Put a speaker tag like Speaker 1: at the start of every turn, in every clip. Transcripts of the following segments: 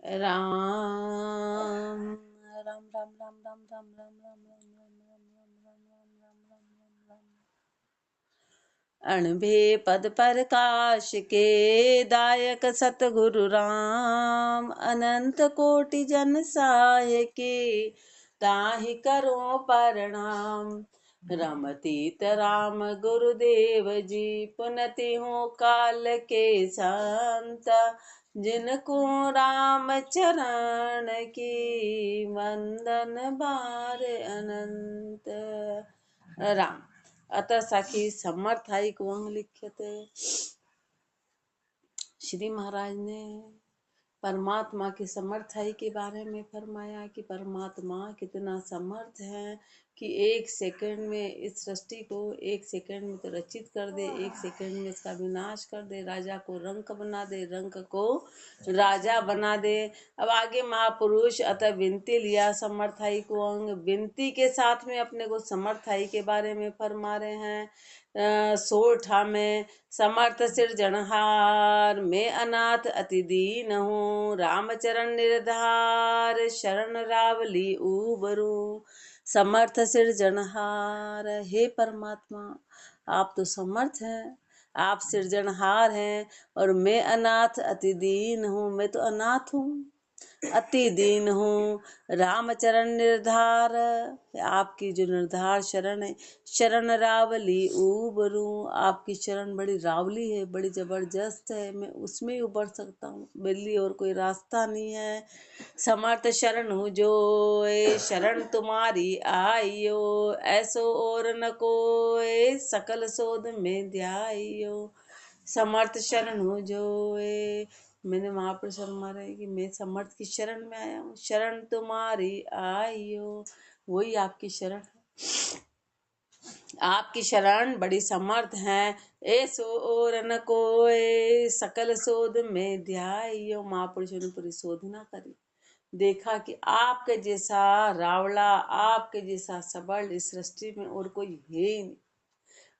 Speaker 1: राम राम राम राम राम राम राम राम राम राम राम राम राम राम राम राम राम अणभे पद प्रकाश के दायक सतगुरु राम अनंत कोटि जन साय के ताहि करो प्रणाम। रमतीत राम गुरुदेव जी पुनति हो काल के संत जिनको राम चरण की वंदन बार अनंत। राम अतः साखी समर्थाई कुंग लिख्यते। श्री महाराज ने परमात्मा की समर्थाई के बारे में फरमाया कि परमात्मा कितना समर्थ है कि एक सेकंड में इस सृष्टि को एक सेकंड में तो रचित कर दे, एक सेकंड में इसका विनाश कर दे, राजा को रंक बना दे, रंक को राजा बना दे। अब आगे महापुरुष अतः विनती लिया समर्थाई को अंग, विनती के साथ में अपने को समर्थाई के बारे में फरमा रहे हैं। सोठा में समर्थ सिरजनहार मैं अनाथ अति दीन हूँ, रामचरण निर्धार शरण रावली उबरू। समर्थ सिरजनहार, हे परमात्मा आप तो समर्थ हैं, आप सिरजनहार हैं और मैं अनाथ अति दीन हूँ, मैं तो अनाथ हूँ, अति दीन हूँ। रामचरण निर्धार, आपकी जो निर्धार शरण है, शरण रावली उबरू, आपकी शरण बड़ी रावली है, बड़ी जबरदस्त है, मैं उसमें ही उबर सकता हूँ, मेरे लिए और कोई रास्ता नहीं है। समर्थ शरण हूँ जो शरण तुम्हारी आइयो, ऐसो और न कोई सकल शोध में ध्याइयो। समर्थ शरण हूँ जो मैंने वहां पर शर्मा रहे कि मैं समर्थ की शरण में आया हूँ, शरण तुम्हारी आइयो, वही आपकी शरण है। आपकी शरण बड़ी समर्थ है, ऐसो और न कोई सकल शोध में ध्याइयो। महापुरुषों ने पूरी शोधना करी, देखा कि आपके जैसा रावला, आपके जैसा सबल इस सृष्टि में और कोई है ही नहीं,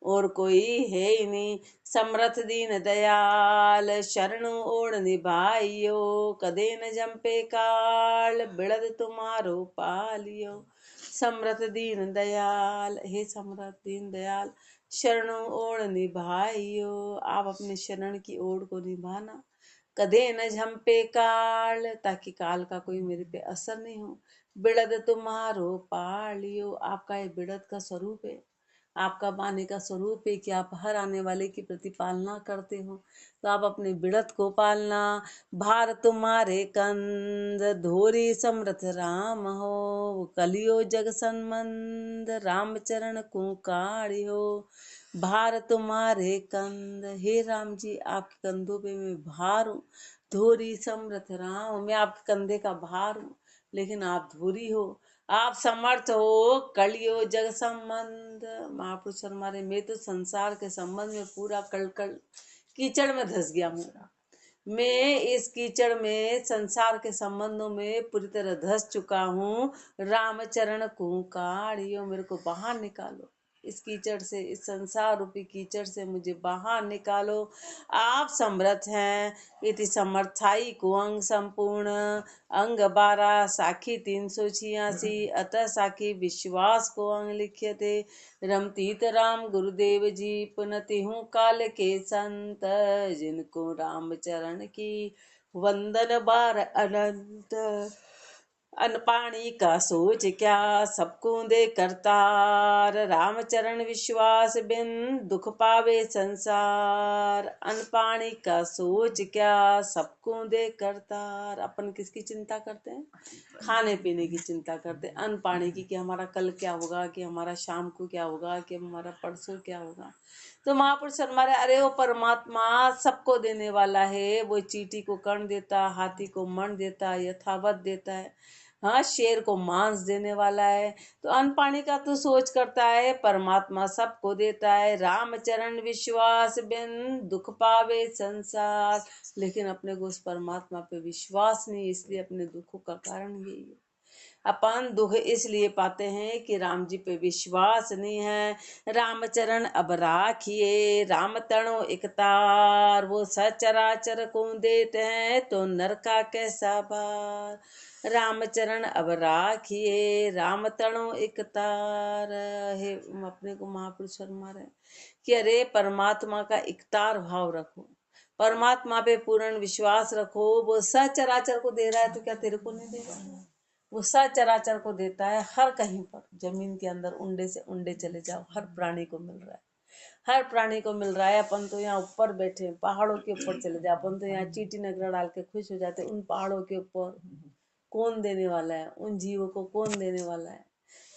Speaker 1: और कोई है ही नहीं। समर्थ दीन दयाल शरणु ओढ़ निभाइयो, कदे न जंपे काल बिड़द तुम्हारो पालियो। समर्थ दीन दयाल, हे समर्थ दीन दयाल शरणु ओढ़ निभाइयो, आप अपने शरण की ओढ़ को निभाना। कदे न झंपे काल, ताकि काल का कोई मेरे पे असर नहीं हो। बिड़द तुम्हारो पालियो, आपका ये बिड़द का स्वरूप है, आपका बाने का स्वरूप है कि आप हर आने वाले की प्रतिपालना करते हो, तो आप अपने बिड़त को पालना। भार तुम्हारे कंद धोरी समर्थ राम हो, कलियो जग संबंध रामचरण को काढ़ियो। भार तुम्हारे कंद, हे राम जी आपके कंधों पे मैं भार हूँ। धोरी समर्थ राम, मैं आपके कंधे का भार हूँ, लेकिन आप धोरी हो, आप समर्थ हो। कलियो जग संबंध, महापुरुष शर्मा रे, मैं तो संसार के संबंध में पूरा कल कीचड़ में धस गया हूँ। मैं इस कीचड़ में संसार के संबंधों में पूरी तरह धस चुका हूँ। रामचरण को काढ़ियो, मेरे को बाहर निकालो इस कीचड़ से, इस संसार रूपी कीचड़ से मुझे बाहर निकालो। आप समर्थ हैं। इति समर्थाई को अंग संपूर्ण, अंग 12 साखी 386, अतः साखी विश्वास को अंग लिख्यते। रमतीत राम गुरुदेव जी पुनति हूँ काल के संत, जिनको राम चरण की वंदन बार अनंत। अनपाणी का सोच क्या सबको दे करतार, रामचरण विश्वास बिन दुख पावे संसार। अनपाणी का सोच क्या सबको दे करतार, अपन किसकी चिंता करते हैं? खाने पीने की चिंता करते हैं। अनपाणी की कि हमारा कल क्या होगा, कि हमारा शाम को क्या होगा, कि हमारा परसों क्या होगा। तो महापुरुष हमारे, अरे वो परमात्मा सबको देने वाला है, वो चींटी को कर्ण देता, हाथी को मण देता, यथावत देता है, हाँ शेर को मांस देने वाला है। तो अन्न पानी का तो सोच करता है, परमात्मा सबको देता है। रामचरण विश्वास बिन दुख पावे संसार, लेकिन अपने को उस परमात्मा पे विश्वास नहीं, इसलिए अपने दुखों का कारण यही है। अपन दुख इसलिए पाते हैं कि राम जी पे विश्वास नहीं है। रामचरण अब राखिए राम तणो एक तार, वो सचराचर को देते हैं तो नर का कैसा भार। रामचरण अब राखिए राम तणो एक तार। हे अपने को महापुरुष फरमा रहे कि अरे परमात्मा का इकतार भाव रखो, परमात्मा पे पूर्ण विश्वास रखो। वो सचराचर को दे रहा है तो क्या तेरे को नहीं देगा? वो सचराचर को देता है। हर कहीं पर जमीन के अंदर उंडे से उंडे चले जाओ, हर प्राणी को मिल रहा है, हर प्राणी को मिल रहा है। अपन तो यहाँ ऊपर बैठे, पहाड़ों के ऊपर चले जाओ, अपन तो यहाँ चीटी नगरा डाल के खुश हो जाते। उन पहाड़ों के ऊपर कौन देने वाला है? उन जीवों को कौन देने वाला है?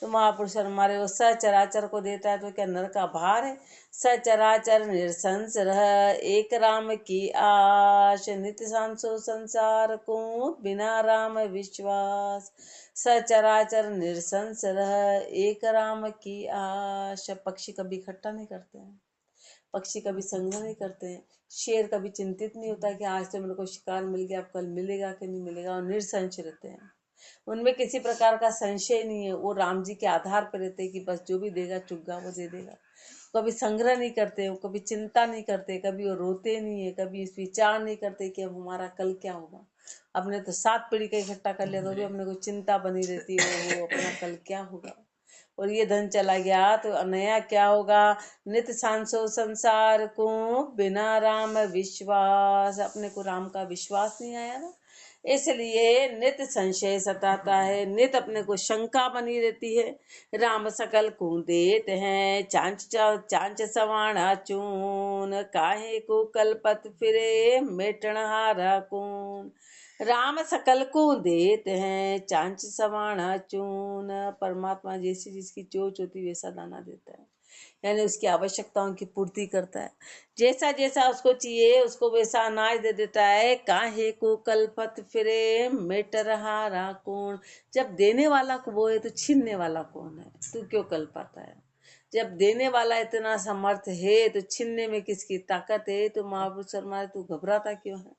Speaker 1: तो महापुरुष हमारे वो सचराचर को देता है तो क्या नर का भार है? सचराचर निरसंस रह एक राम की आश, नित्य सांसो संसार को बिना राम विश्वास। सचराचर निरसंस रह एक राम की आश। पक्षी कभी इकट्ठा नहीं करते हैं, पक्षी कभी संग्रह नहीं करते हैं, शेर कभी चिंतित नहीं होता कि आज तो मेरे को शिकार मिल गया, अब कल मिलेगा कि नहीं मिलेगा, और निरसंशय रहते हैं। उनमें किसी प्रकार का संशय नहीं है। वो राम जी के आधार पर रहते हैं कि बस जो भी देगा चुग्गा वो दे देगा। कभी संग्रह नहीं करते, वो कभी चिंता नहीं करते, कभी वो रोते नहीं है, कभी इस विचार नहीं करते कि अब हमारा कल क्या होगा। अपने तो 7 पीढ़ी का इकट्ठा कर लिया तो भी अपने को चिंता बनी रहती है, वो अपना कल क्या होगा, और ये धन चला गया तो नया क्या होगा। नित सांसो संसार को बिना राम विश्वास। अपने को राम का विश्वास नहीं आया ना, इसलिए नित संशय सताता है, नित अपने को शंका बनी रहती है। राम सकल को देते हैं चांच सवाणा चून, काहे को कलपत फिरे मेटण हारा कून। राम सकल को देते हैं चांच सवाणा चून। परमात्मा जैसी जिसकी चोच होती वैसा दाना देता है, यानी उसकी आवश्यकताओं की पूर्ति करता है। जैसा जैसा उसको चाहिए उसको वैसा अनाज दे देता है। काहे को कलपत फिरे मेटर हारा कौन। जब देने वाला को वो है तो छीनने वाला कौन है? तू क्यों कलपाता है? जब देने वाला इतना समर्थ है तो छीनने में किसकी ताकत है? तो महापुरुष शर्मा तू घबराता क्यों है?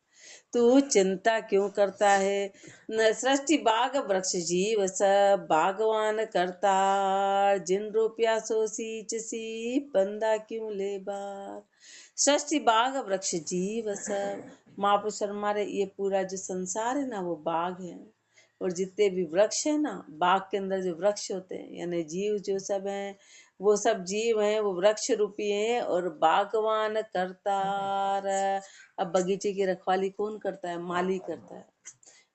Speaker 1: तू चिंता क्यों करता है? न सृष्टि बाग वृक्ष जीव सब बागवान करता, जिन रुपया सो सींच सी बंदा क्यों ले बार। सृष्टि बाग वृक्ष जीव सब। महापुरुष शर्मा ये पूरा जो संसार है ना वो बाग है, और जितने भी वृक्ष है ना, बाग के अंदर जो वृक्ष होते हैं यानी जीव जो सब हैं वो सब जीव हैं, वो वृक्ष रूपी हैं और बागवान करतार। अब बगीचे की रखवाली कौन करता है? माली करता है,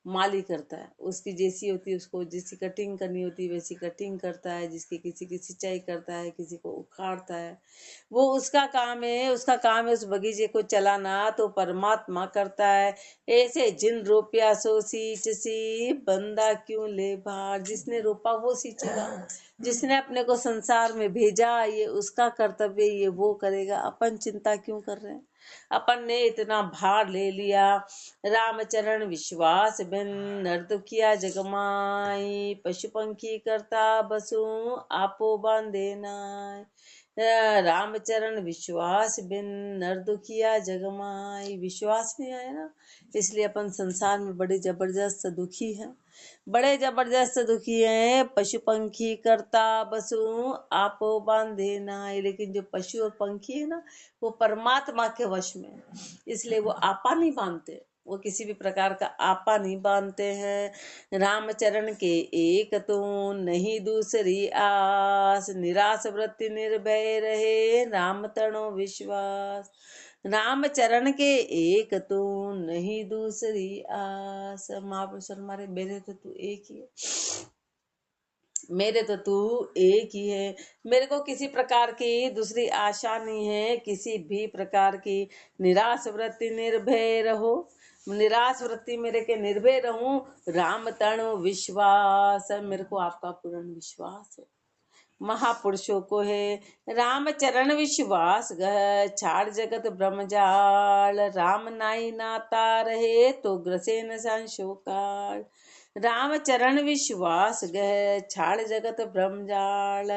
Speaker 1: माली करता है। उसकी जैसी होती है, उसको जैसी कटिंग करनी होती है वैसी कटिंग करता है, जिसकी किसी की सिंचाई करता है, किसी को उखाड़ता है, वो उसका काम है। उसका काम है उस बगीचे को चलाना, तो परमात्मा करता है। ऐसे जिन रोपिया सो सींच सी बंदा क्यों ले भार। जिसने रोपा वो सींचेगा, जिसने अपने को संसार में भेजा ये उसका कर्तव्य, ये वो करेगा। अपन चिंता क्यों कर रहे हैं? अपन ने इतना भार ले लिया। रामचरण विश्वास बिन नर दुखिया जगमाई, पशु पंखी करता बसु आपो बांधे नाय। रामचरण विश्वास बिन नर दुखिया जगमाई। विश्वास नहीं आया ना, इसलिए अपन संसार में बड़े जबरदस्त दुखी हैं, बड़े जबरदस्त दुखी हैं। पशु पंखी करता बसु आपो बांधे नाय। लेकिन जो पशु और पंखी है ना वो परमात्मा के वश में, इसलिए वो आपा नहीं बांधते, वो किसी भी प्रकार का आपा नहीं बांधते हैं। रामचरण के एक तो नहीं दूसरी आस, निराश वृत्ति निर्भय रहे राम तणो विश्वास। रामचरण के एक तो नहीं दूसरी आस। महापुरुष हमारे मेरे तो तू एक ही है, मेरे तो तू एक ही है। मेरे को किसी प्रकार की दूसरी आशा नहीं है, किसी भी प्रकार की निराश वृत्ति निर्भय रहो, निराश वृत्ति मेरे के निर्भय रहूं। राम तणो विश्वास, मेरे को आपका पूर्ण विश्वास है। महापुरुषों को है रामचरण विश्वास गह, छाड़ जगत ब्रह्मजाल। राम नाई नाता रहे तो ग्रसे न संशो काल। रामचरण विश्वास गह, छाड़ जगत ब्रह्मजाल।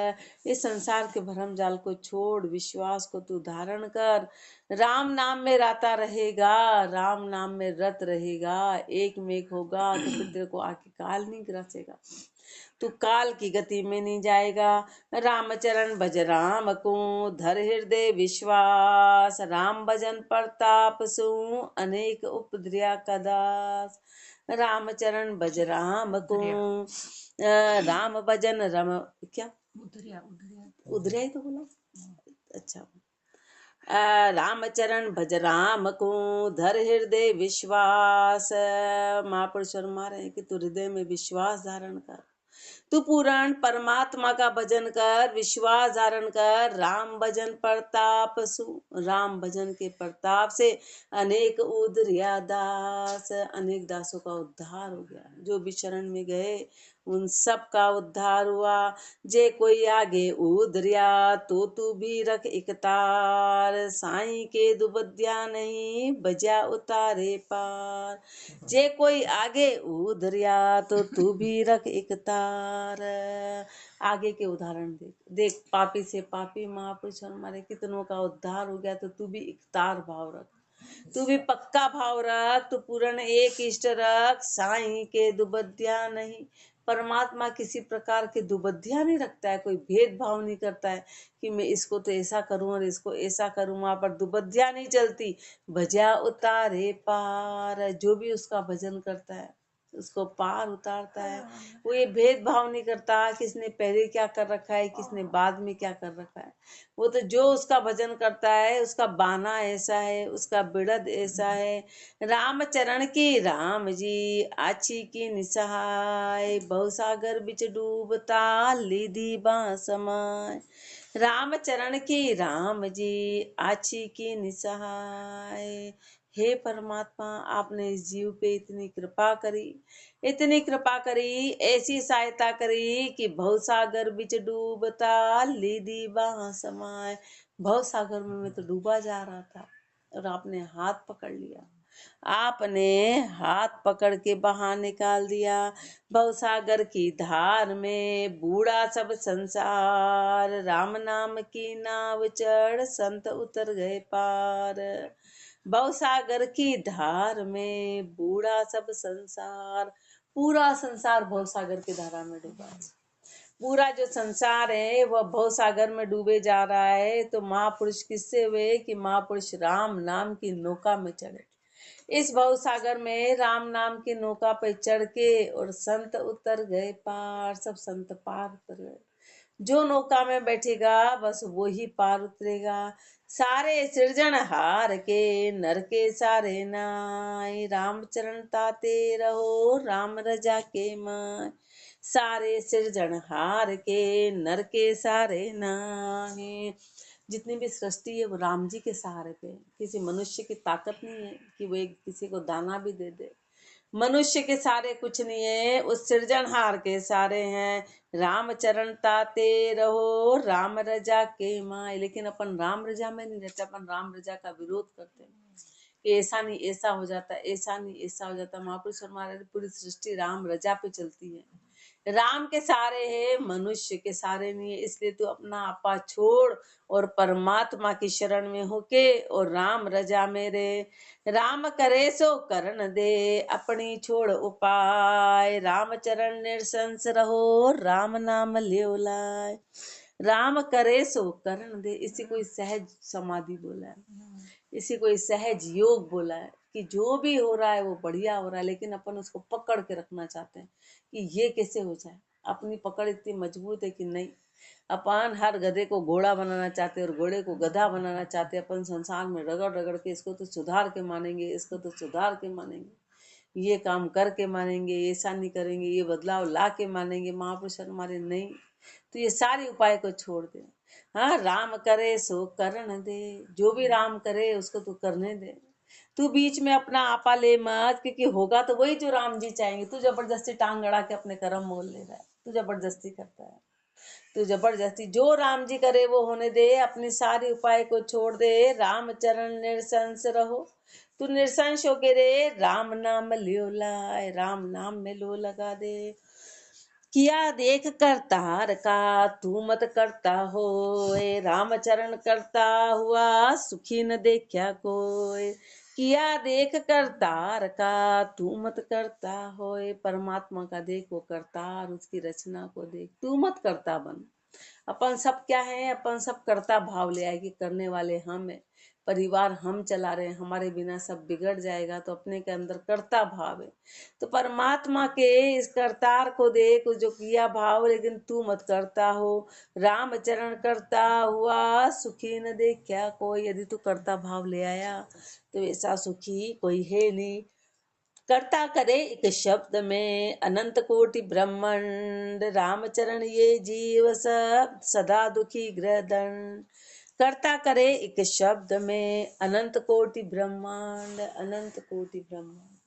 Speaker 1: इस संसार के भ्रम जाल को छोड़, विश्वास को तू धारण कर। राम नाम में राता रहेगा, राम नाम में रत रहेगा, एक में एक होगा तो फिर तेरे को आके काल नहीं ग्रासेगा। तू काल की गति में नहीं जाएगा। रामचरण भज राम को धर हृदय विश्वास, राम भजन प्रताप सु अनेक उपद्रया कदास। रामचरण भज राम को राम भजन रम क्या उधरिया उधरिया ही तो बोला। अच्छा, रामचरण भज राम को धर हृदय विश्वास। महापुरुष फरमा रहे हैं कि तू हृदय में विश्वास धारण कर, तू पूर्ण परमात्मा का भजन कर, विश्वास धारण कर। राम भजन प्रताप सु, राम भजन के प्रताप से अनेक उद्धरिया दास, अनेक दासों का उद्धार हो गया। जो भी शरण में गए उन सब का उद्धार हुआ। जे कोई आगे उधरिया तो तू भी रख एक तार, साईं के दुबद्या नहीं बजा उतारे पार। जे कोई आगे उधरिया तो तू भी रख एक तार। आगे के उदाहरण देख देख, पापी से पापी महापुरुष हमारे कितनों का उद्धार हो गया। तो तू भी एक तार भाव रख, तू भी पक्का भाव रख, तू पूर्ण एक इष्ट रख। साईं के दुबद्या नहीं, परमात्मा किसी प्रकार के दुबद्या नहीं रखता है, कोई भेदभाव नहीं करता है कि मैं इसको तो ऐसा करूं और इसको ऐसा करूं। वहां पर दुबद्या नहीं चलती। भजा उतारे पार, जो भी उसका भजन करता है उसको पार उतारता है। वो ये भेदभाव नहीं करता किसने पहले क्या कर रखा है, किसने बाद में क्या कर रखा है। वो तो जो उसका भजन करता है उसका बाना ऐसा है, उसका बिड़द ऐसा है। राम चरण की राम जी आछी की निसहाय, बहुसागर बिच डूबता लीधी बांसमाय। राम चरण की राम जी आछी की निसहाय। हे परमात्मा, आपने इस जीव पे इतनी कृपा करी, इतनी कृपा करी, ऐसी सहायता करी कि भवसागर बिच डूबता लीधी बांह समाए। भवसागर में मैं तो डूबा जा रहा था और आपने हाथ पकड़ लिया, आपने हाथ पकड़ के बाहर निकाल दिया। भवसागर की धार में बूढ़ा सब संसार, राम नाम की नाव चढ़ संत उतर गए पार। भवसागर की धार में बूढ़ा सब संसार, पूरा संसार भवसागर की धारा में डूबा है। पूरा जो संसार है वह भवसागर में डूबे जा रहा है। तो महापुरुष किससे हुए कि महापुरुष राम नाम की नौका में चढ़े। इस भवसागर में राम नाम की नौका पे चढ़ के और संत उतर गए पार, सब संत पार उतर गए। जो नौका में बैठेगा बस वो ही पार उतरेगा। सारे सृजन हार के नर के सारे नाय, राम चरण ताते रहो राम रजा के माय। सारे सृजन हार के नर के सारे नाय। जितनी भी सृष्टि है वो राम जी के सहारे पे। किसी मनुष्य की ताकत नहीं है कि वो एक किसी को दाना भी दे दे। मनुष्य के सारे कुछ नहीं है, उस सृजनहार के सारे हैं। राम चरण ताते रहो राम रजा के माय। लेकिन अपन राम रजा में नहीं रहते, अपन राम रजा का विरोध करते हैं कि ऐसा नहीं ऐसा हो जाता, ऐसा नहीं ऐसा हो जाता। महापुरुष हमारे पूरी सृष्टि राम रजा पे चलती है। राम के सारे है, मनुष्य के सारे नहीं है। इसलिए तू अपना आपा छोड़ और परमात्मा की शरण में होके और राम रजा में रे। राम करे सो करन दे अपनी छोड़ उपाय, राम चरण निरसंस रहो राम नाम लियो लाय। राम करे सो करन दे, इसी कोई सहज समाधि बोला है, इसी कोई सहज योग बोला है कि जो भी हो रहा है वो बढ़िया हो रहा है। लेकिन अपन उसको पकड़ के रखना चाहते हैं कि ये कैसे हो जाए। अपनी पकड़ इतनी मजबूत है कि नहीं, अपन हर गधे को घोड़ा बनाना चाहते हैं और घोड़े को गधा बनाना चाहते हैं। अपन संसार में रगड़ रगड़ के इसको तो सुधार के मानेंगे, इसको तो सुधार के मानेंगे, ये काम करके मानेंगे, ऐसा नहीं करेंगे, ये बदलाव ला के मानेंगे। महापुरुष हमारे नहीं, तो ये सारे उपाय को छोड़ दे। हाँ, राम करे सो करन दे, जो भी राम करे उसको तू करने दे। तू बीच में अपना आपा ले मत, क्योंकि होगा तो वही जो राम जी चाहेंगे। तू जबरदस्ती टांग अड़ा के अपने कर्म मोल ले रहा है, तू जबरदस्ती करता है। तू जबरदस्ती जो राम जी करे वो होने दे, अपनी सारी उपाय को छोड़ दे। राम चरण निरसंस रहो, तू निरसंस होके रे राम नाम लियो लाए, राम नाम में लो लगा दे। किया देख करतार का तू मत करता हो, राम चरण करता हुआ सुखी न देखा कोई। किया देख करतार का तू मत करता होए। परमात्मा का देख वो करतार, उसकी रचना को देख, तू मत करता बन। अपन सब क्या है, अपन सब करता भाव ले आए कि करने वाले हम है, परिवार हम चला रहे हैं, हमारे बिना सब बिगड़ जाएगा, तो अपने के अंदर करता भाव है। तो परमात्मा के इस करतार को देख, जो किया भाव लेकिन तू मत करता हो। राम चरण करता हुआ सुखी न देख क्या कोई। यदि तू करता भाव ले आया तो ऐसा सुखी कोई है नहीं। करता करे एक शब्द में अनंत कोटि ब्रह्मांड, रामचरण ये जीव सब सदा दुखी ग्रह दंड। करता करे एक शब्द में अनंत कोटि ब्रह्मांड, अनंत कोटि ब्रह्मांड।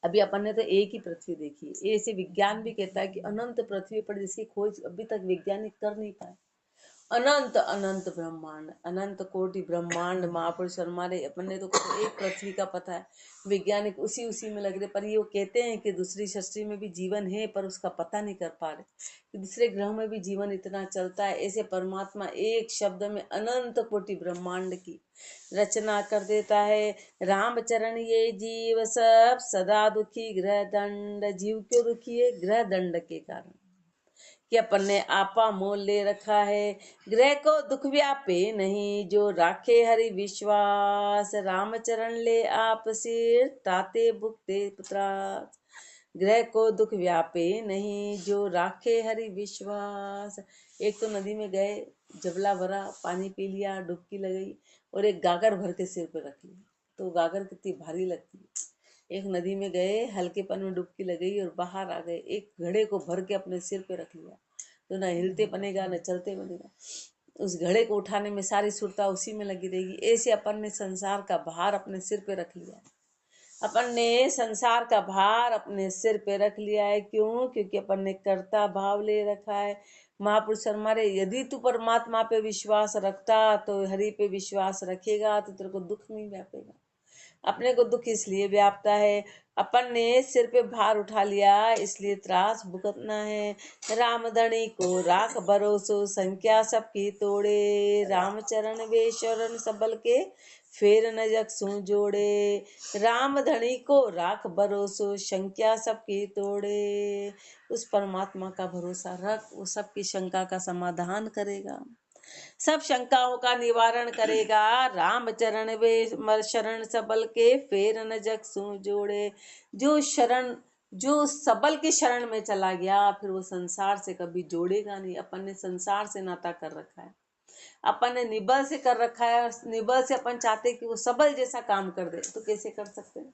Speaker 1: अभी अपन ने तो एक ही पृथ्वी देखी है, ऐसे विज्ञान भी कहता है कि अनंत पृथ्वी पर जिसकी खोज अभी तक वैज्ञानिक कर नहीं पाए। अनंत अनंत ब्रह्मांड, अनंत कोटि ब्रह्मांड महापुरुष हमारे अपने तो एक पृथ्वी का पता है, वैज्ञानिक उसी में लग रहे। पर ये वो कहते हैं कि दूसरी सृष्टि में भी जीवन है, पर उसका पता नहीं कर पा रहे कि दूसरे ग्रह में भी जीवन इतना चलता है। ऐसे परमात्मा एक शब्द में अनंत कोटि ब्रह्मांड की रचना कर देता है। रामचरण ये जीव सब सदा दुखी ग्रह दंड। जीव क्यों दुखी है? ग्रह दंड के कारण, कि अपन ने आपा मोल ले रखा है। ग्रह को दुख व्यापे नहीं, जो राखे हरि विश्वास। रामचरण ले आप सिर, ताते भुगते पुत्रास। ग्रह को दुख व्यापे नहीं, जो राखे हरि विश्वास। एक तो नदी में गए, जबला भरा, पानी पी लिया, डुबकी लगाई, और एक गागर भर के सिर पे रख लिया, तो गागर कितनी भारी लगती है। एक नदी में गए, हल्केपन में डुबकी लगाई और बाहर आ गए, एक घड़े को भर के अपने सिर पे रख लिया, तो ना हिलते बनेगा न चलते बनेगा। उस घड़े को उठाने में सारी सुरता उसी में लगी रहेगी। ऐसे अपन ने संसार का भार अपने सिर पे रख लिया। अपन ने संसार का भार अपने सिर पे रख लिया है। क्यों? क्योंकि अपन ने कर्ता भाव ले रखा है। महापुरुष हमारे, यदि तू परमात्मा पे विश्वास रखता तो हरि पे विश्वास रखेगा तो तेरे को दुख नहीं व्यापेगा। अपने को दुख इसलिए व्यापता है, अपन ने सिर पे भार उठा लिया, इसलिए त्रास भुगतना है। राम धनी को राख भरोसो, संख्या सबकी तोड़े। रामचरण वे शरण सबल के, फेर न जगसु जोड़े। राम धनी को राख भरोसो, संख्या सबकी तोड़े। उस परमात्मा का भरोसा रख, वो सबकी शंका का समाधान करेगा, सब शंकाओं का निवारण करेगा। राम चरण वे शरण सबल के, फेर न जगसु जोड़े। जो सबल की शरण में चला गया, फिर वो संसार से कभी जोड़ेगा नहीं। अपन ने संसार से नाता कर रखा है, अपन ने निबल से कर रखा है। निबल से अपन चाहते कि वो सबल जैसा काम कर दे, तो कैसे कर सकते हैं?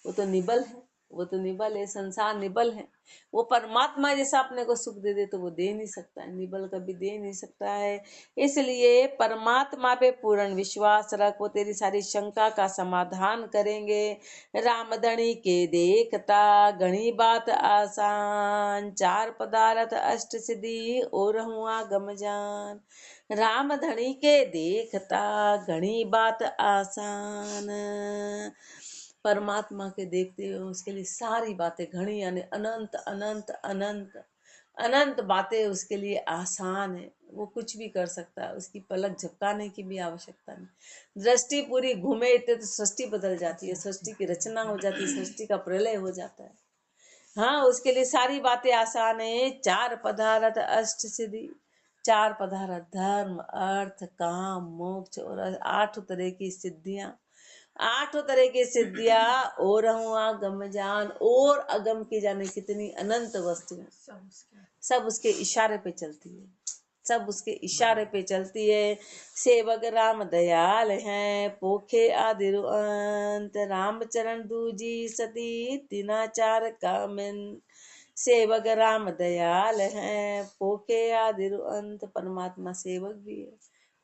Speaker 1: वो तो निबल है, वो तो निबल है, संसार निबल है। वो परमात्मा जैसा अपने को सुख दे दे तो वो दे नहीं सकता है, निबल कभी दे नहीं सकता है। इसलिए परमात्मा पे पूर्ण विश्वास रख, वो तेरी सारी शंका का समाधान करेंगे। रामधनी के देखता घनी बात आसान, चार पदार्थ अष्ट सिद्धि और हुआ गम जान। राम धनी के देखता घनी बात आसान, परमात्मा के देखते हुए उसके लिए सारी बातें घनी, यानी अनंत अनंत अनंत अनंत बातें उसके लिए आसान है। वो कुछ भी कर सकता है, उसकी पलक झपकाने की भी आवश्यकता नहीं। दृष्टि पूरी घूमे इतने तो सृष्टि बदल जाती है, सृष्टि की रचना हो जाती है, सृष्टि का प्रलय हो जाता है। हाँ, उसके लिए सारी बातें आसान है। चार पदार्थ अष्ट सिद्धि, चार पदार्थ धर्म अर्थ काम मोक्ष और आठ तरह की सिद्धियां, आठों तरह की सिद्धियां। और हुआ गम जान, और अगम की जाने कितनी अनंत वस्तुएं, सब उसके इशारे पे चलती है, सब उसके इशारे पे चलती है। सेवक राम दयाल हैं, पोखे आदिर अंत। रामचरण दूजी सती, तिनाचार कामिन। सेवक राम दयाल हैं, पोखे आदिर अंत। परमात्मा सेवक भी है,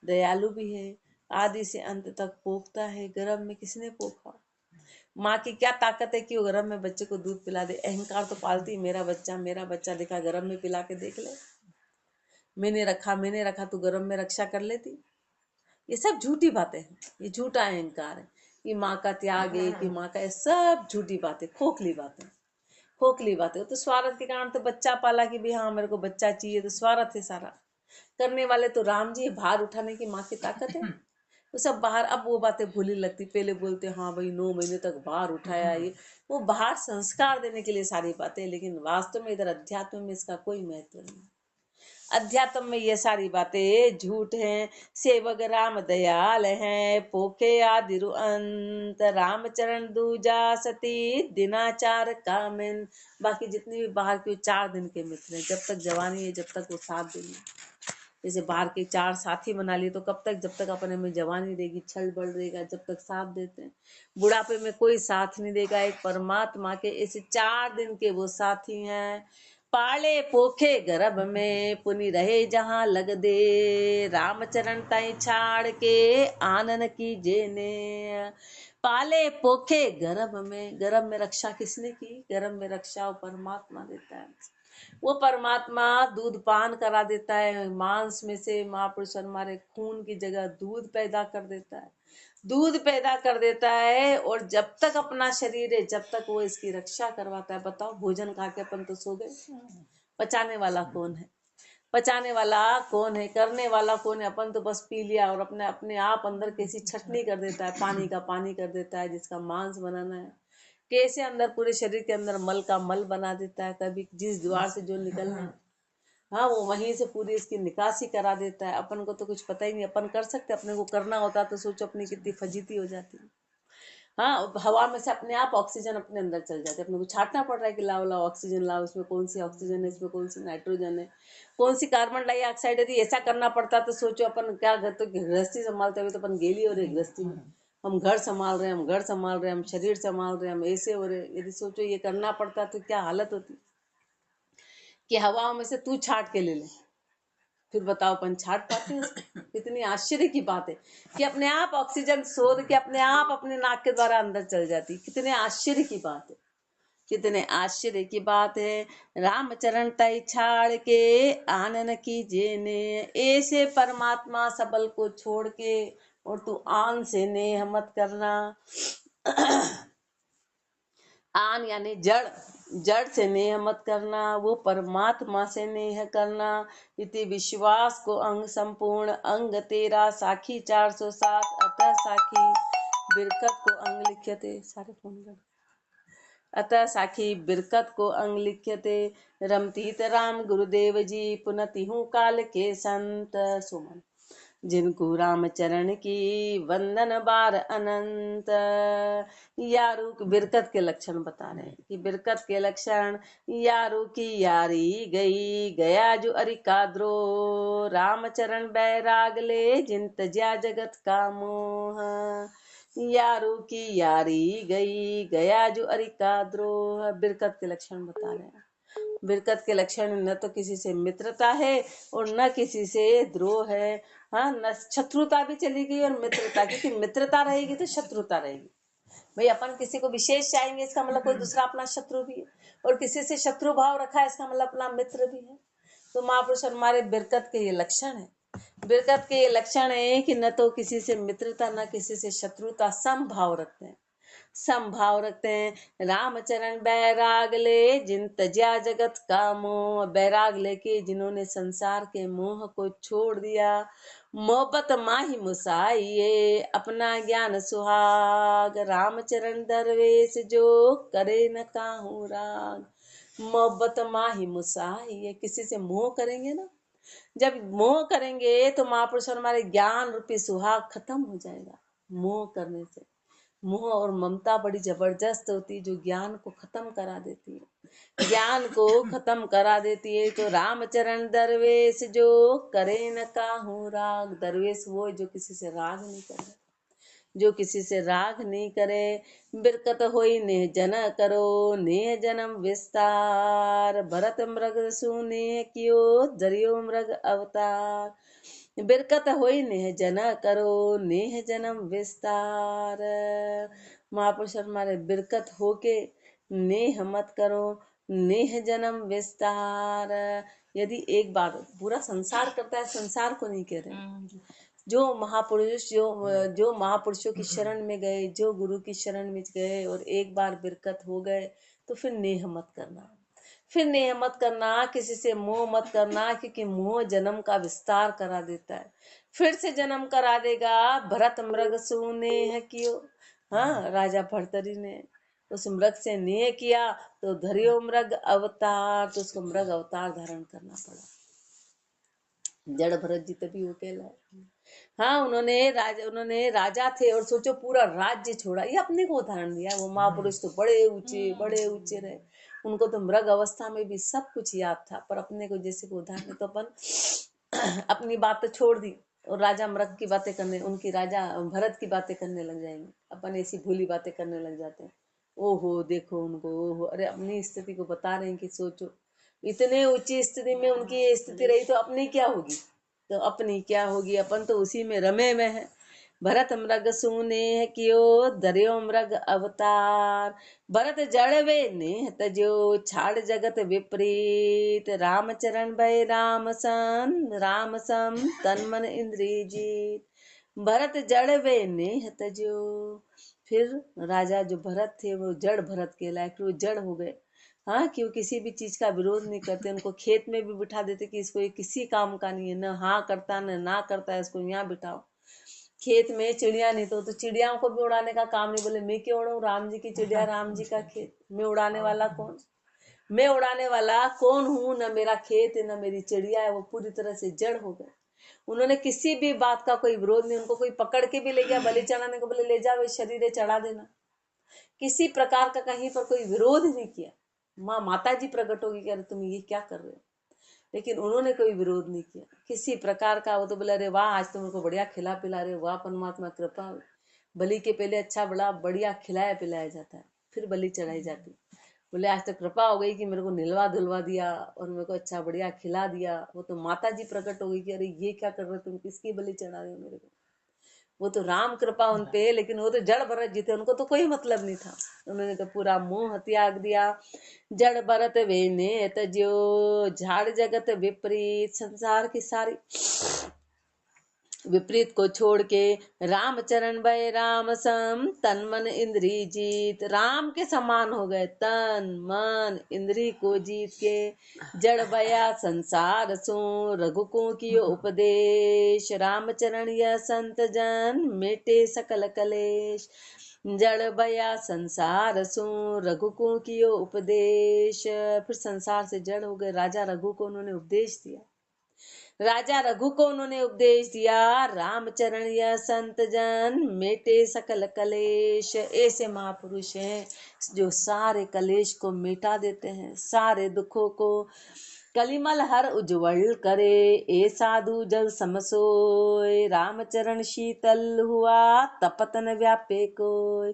Speaker 1: दयालु भी है, आदि से अंत तक पोखता है। गर्भ में किसने पोखा? माँ की क्या ताकत है कि वो गर्भ में बच्चे को दूध पिला दे। अहंकार तो पालती, मेरा बच्चा दिखा, गर्भ में पिला के देख ले। मैंने रखा, तू गर्भ में रक्षा कर लेती। ये सब झूठी बातें हैं, ये झूठा अहंकार है कि माँ का त्याग है, कि माँ का, ये सब झूठी बातें, खोखली बातें, खोखली बातें। तो स्वार्थ के कारण तो बच्चा पाला कि भाई हाँ मेरे को बच्चा चाहिए, तो स्वार्थ है सारा। करने वाले तो राम जी, भार उठाने की माँ की ताकत है। वो सब बाहर, अब वो बातें भूलने लगती। पहले बोलते हाँ भाई 9 महीने तक बाहर उठाया, ये वो बाहर संस्कार देने के लिए सारी बातें, लेकिन वास्तव में इधर अध्यात्म में इसका कोई महत्व नहीं। अध्यात्म में ये सारी बातें झूठ हैं। सेवक राम दयाल हैं, पोखे आदिरु अंत, रामचरण दूजा सती दिनाचार कामिन। बाकी जितने भी बाहर के 4 दिन के मित्र हैं, जब तक जवानी है, जब तक वो साथ देंगे। जैसे बाहर के 4 साथी बना लिए तो कब तक, जब तक अपने में जवानी रहेगी, छल बल रहेगा, जब तक साथ देते हैं। बुढ़ापे में कोई साथ नहीं देगा। एक परमात्मा के ऐसे 4 दिन के वो साथी हैं। पाले पोखे गर्भ में, पुनि रहे जहां लग दे, रामचरण तय छाड़ के आनन की जेने। पाले पोखे गर्भ में रक्षा किसने की? गर्भ में रक्षा वो परमात्मा देता है। वो परमात्मा दूध पान करा देता है, मांस में से महापुरुष हमारे खून की जगह दूध पैदा कर देता है, दूध पैदा कर देता है। और जब तक अपना शरीर है, जब तक वो इसकी रक्षा करवाता है। बताओ, भोजन खा के अपन तो सो गए, पचाने वाला कौन है? पचाने वाला कौन है? करने वाला कौन है? अपन तो बस पी लिया और अपने अपने आप अंदर कैसी छटनी कर देता है, पानी का पानी कर देता है, जिसका मांस बनाना है। कैसे अंदर पूरे शरीर के अंदर मल का मल बना देता है। कभी जिस द्वार से जो निकलना है, हाँ, वो वहीं से पूरी इसकी निकासी करा देता है। अपन को तो कुछ पता ही नहीं। अपन कर सकते, अपने को करना होता तो सोचो अपनी कितनी फजीती हो जाती है। हाँ, हवा में से अपने आप ऑक्सीजन अपने अंदर चल जाते हैं। अपने को छाटना पड़ रहा है कि लाओ लाओ ऑक्सीजन लाओ, इसमें कौन सी ऑक्सीजन है, इसमें कौन सी नाइट्रोजन है, कौन सी कार्बन डाइऑक्साइड है। यदि ऐसा करना पड़ता तो सोचो अपन क्या घर, तो गृहस्थी संभालते हुए तो अपन गेली हो रहे गृहस्थी में। हम घर संभाल रहे हैं, हम घर संभाल रहे हैं, हम शरीर संभाल रहे हैं, हम ऐसे हो रहे। यदि सोचो ये करना पड़ता तो क्या हालत होती कि हवा में से तू छाट के ले ले। फिर बताओ अपन छाट पाते हैं उसको? कितनी आश्चर्य की बात है कि अपने आप ऑक्सीजन शोध के अपने आप अपने नाक के द्वारा अंदर चल जाती। कितने आश्चर्य की बात है, कितने आश्चर्य की बात है। रामचरण तय छाड़ के आनन की जेने, ऐसे परमात्मा सबल को छोड़ के और तू आन से नेह मत करना। आन यानी जड़, जड़ से नेह मत करना, वो परमात्मा से नेह करना। इति विश्वास को अंग संपूर्ण, अंग तेरा साखी 407, अतः साखी बिरकत को अंग लिख्यते। सारे फोन कर, अतः साखी बिरकत को अंग लिख्यते। रमतीत राम गुरुदेव जी, पुनतिहु काल के संत। सुमन जिनको रामचरण की वंदन बार अनंत। यारू बिरकत के लक्षण बता रहे हैं कि बिरकत के लक्षण, यारू की यारी गई, गया जो अरिकाद्रो, रामचरण बैराग ले, जिन तज्या जगत का मोह। यारू की यारी गई, गया जो अरिकाद्रोह। बिरकत के लक्षण बता रहे हैं। बिरकत के लक्षण न तो किसी से मित्रता है और न किसी से द्रोह है। हाँ, न शत्रुता भी चली गई और मित्रता, क्योंकि मित्रता रहेगी तो शत्रुता रहेगी। भाई अपन किसी को विशेष चाहेंगे, इसका मतलब कोई दूसरा अपना शत्रु भी है, और किसी से शत्रु भाव रखा है, इसका मतलब अपना मित्र भी है। तो महापुरुष हमारे बिरकत के ये लक्षण है। बिरकत के ये लक्षण है कि न तो किसी से मित्रता, न किसी से शत्रुता, समभाव रखते हैं, समभाव रखते हैं। रामचरण बैराग ले, जिन तज्या जगत का मोह, बैराग लेके जिन्होंने संसार के मोह को छोड़ दिया। मोहब्बत माही मुसाइए, अपना ज्ञान सुहाग, रामचरण दरवेश जो करे न काहू राग। मोहब्बत माही मुसाइए, किसी से मोह करेंगे ना, जब मोह करेंगे तो महापुरुष हमारे ज्ञान रूपी सुहाग खत्म हो जाएगा। मोह करने से, मोह और ममता बड़ी जबरदस्त होती है, जो ज्ञान को खत्म करा देती है, ज्ञान को खत्म करा देती है। तो रामचरण दरवेश जो करे न काहू राग। दरवेश वो जो किसी से राग नहीं करे, जो किसी से राग नहीं करे। बिरकत होई नेह जन करो, नेह जन्म विस्तार, भरत मृग सुने कियो, जरियो मृग अवतार। बिरकत होई नेह जन करो, नेह जन्म विस्तार। महापुरुष हमारे बिरकत होके नेह मत करो, नेह जन्म विस्तार। यदि एक बार पूरा संसार करता है, संसार को नहीं कह रहे, जो महापुरुष जो महापुरुषों की शरण में गए, जो गुरु की शरण में गए और एक बार बिरकत हो गए, तो फिर नेह मत करना, फिर नेह मत करना, किसी से मोह मत करना, क्योंकि मोह जन्म का विस्तार करा देता है। फिर से जन्म करा देगा, भरत मृग सुनेह कियो। हाँ, राजा भर्तरी ने उस मृग से नेह किया तो धरियो मृग अवतार, तो उसको मृग अवतार धारण करना पड़ा। जड़ भरत जी तभी वो कहलाए। हाँ, उन्होंने राजा थे और सोचो पूरा राज्य छोड़ा, ये अपने को उदाहरण दिया। वो महापुरुष तो बड़े ऊंचे रहे, उनको तो मृग अवस्था में भी सब कुछ याद था, पर अपने को जैसे को उदाहरण तो अपन अपनी बात तो छोड़ दी और राजा मृग की बातें करने, उनकी राजा भरत की बातें करने लग जाएंगे, अपन ऐसी भूली बातें करने लग जाते हैं। ओहो देखो उनको, ओहो, अरे अपनी स्थिति को बता रहे हैं कि सोचो इतने ऊंची स्थिति में उनकी स्थिति रही तो अपनी क्या होगी, तो अपनी क्या होगी, अपन तो उसी में रमे में है। भरत मृग सुने कियो धर्यो मृग अवतार, भरत जड़वे नेह तजो छाड़ जगत विपरीत, राम चरण भय राम सम तन मन इंद्रिय जीत। भरत जड़वे नेह तजो, फिर राजा जो भरत थे वो जड़ भरत कहलाए, फिर वो जड़ हो गए। हाँ, कि वो किसी भी चीज का विरोध नहीं करते, उनको खेत में भी बिठा देते कि इसको ये किसी काम का नहीं है, न हाँ करता न ना करता है, इसको यहाँ बिठाओ। खेत में चिड़िया नहीं तो चिड़ियाओं को भी उड़ाने का काम नहीं, बोले मैं क्यों उड़ाऊं, राम जी की चिड़िया राम जी का खेत, मैं उड़ाने वाला कौन, मैं उड़ाने वाला कौन हूँ, न मेरा खेत है न मेरी चिड़िया है। वो पूरी तरह से जड़ हो गए, उन्होंने किसी भी बात का कोई विरोध नहीं। उनको कोई पकड़ के भी ले गया बलि चढ़ाने को, बोले ले जाओ शरीर चढ़ा देना, किसी प्रकार का कहीं पर कोई विरोध नहीं किया। माता जी प्रकट होगी कि अरे तुम ये क्या कर रहे हो, लेकिन उन्होंने कोई विरोध नहीं किया किसी प्रकार का। वो तो बोले अरे वाह आज तुम को बढ़िया खिला पिला रहे, वाह परमात्मा कृपा। बलि के पहले अच्छा बड़ा बढ़िया खिलाया पिलाया जाता है, फिर बलि चढ़ाई जाती। बोले आज तो कृपा हो गई कि मेरे को निलवा धुलवा दिया और मेरे को अच्छा बढ़िया खिला दिया। वो तो माता जी प्रकट हो गई कि अरे ये क्या कर रहे हो तुम, किसकी बलि चढ़ा रहे हो मेरे को। वो तो राम कृपा उन पे, लेकिन वो तो जड़ भरत जी थे, उनको तो कोई मतलब नहीं था। उन्होंने तो पूरा मोह त्याग दिया। जड़ भरत वे ने तजो झाड़ जगत विपरीत, संसार की सारी विपरीत को छोड़ के राम चरण भय राम सम तन मन इंद्री जीत। राम के समान हो गए, तन मन इंद्री को जीत के। जड़ भया संसार सो रघुको की उपदेश, राम चरण यह संत जन मिटे सकल कलेश। जड़ भया संसार सो रघुको की उपदेश, फिर संसार से जड़ हो गए। राजा रघु को उन्होंने उपदेश दिया, राजा रघु को उन्होंने उपदेश दिया, रामचरण यह संत जन मेटे सकल कलेश। ऐसे महापुरुष हैं जो सारे कलेश को मिटा देते हैं, सारे दुखों को कलिमल हर उज्जवल करे। ए साधु जल समसोय, रामचरण शीतल हुआ तपतन व्यापे कोय।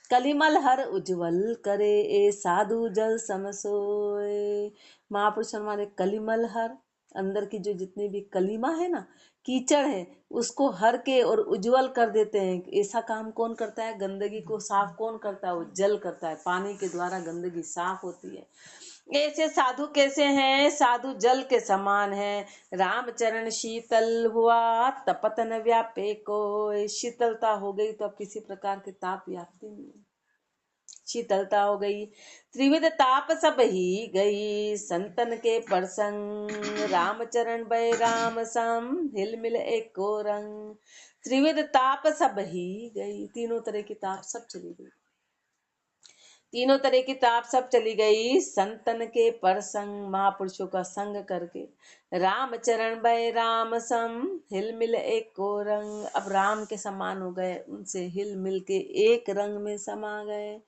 Speaker 1: कलिमल हर उज्जवल करे, ए साधु जल समसोय। महापुरुष हमारे कलिमल हर, अंदर की जो जितनी भी कलिमा है ना, कीचड़ है, उसको हर के और उज्जवल कर देते हैं। ऐसा काम कौन करता है, गंदगी को साफ कौन करता है, वो जल करता है। पानी के द्वारा गंदगी साफ होती है। ऐसे साधु कैसे हैं, साधु जल के समान है। रामचरण शीतल हुआ तपत न व्यापे को, शीतलता हो गई तो अब किसी प्रकार के ताप व्यापती नहीं, शीतलता हो गई। त्रिविध ताप सब ही गई संतन के प्रसंग, रामचरण भय राम सम हिल मिल एको रंग। त्रिविध ताप सब ही गई, तीनों तरह की ताप सब चली गई, तीनों तरह की ताप सब चली गई संतन के प्रसंग, महापुरुषों का संग करके। रामचरण भय राम सम हिल मिल एको रंग, अब राम के समान हो गए, उनसे हिल मिल के एक रंग में समा गए।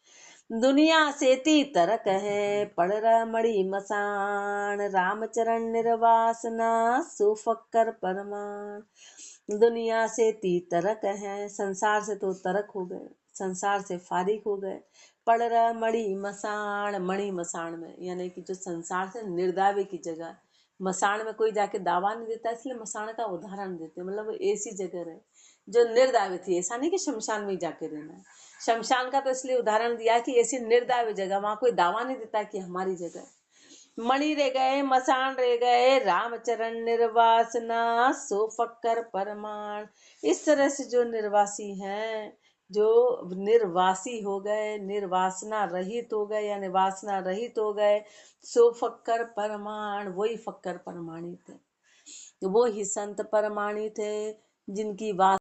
Speaker 1: दुनिया से ती तरक है पड़ रहा मड़ी मसान, रामचरण निर्वासना सुफक्कर परमान। दुनिया से ती तरक है, संसार से तो तरक हो गए, संसार से फारिग हो गए। पड़ रहा मणि मसान, मणि मसान में यानी कि जो संसार से निर्दावे की जगह। मसान में कोई जाके दावा नहीं देता, इसलिए मसान का उदाहरण देते, मतलब वो ऐसी जगह है जो निर्दावे थी। ऐसा नहीं कि शमशान में ही जाके रहना है, शमशान का तो इसलिए उदाहरण दिया कि ऐसी निर्दावे जगह, वहां कोई दावा नहीं देता कि हमारी जगह। मणि रह गए, मसान रह गए, रामचरण निर्वासना सो फक्कर परमाण। इस तरह से जो निर्वासी हैं, जो निर्वासी हो गए, निर्वासना रहित हो गए या निवासना रहित हो गए, सो फक्कर परमाण, वही फक्कर परमाणित है, वो ही संत परमाणित है। जिनकी वासना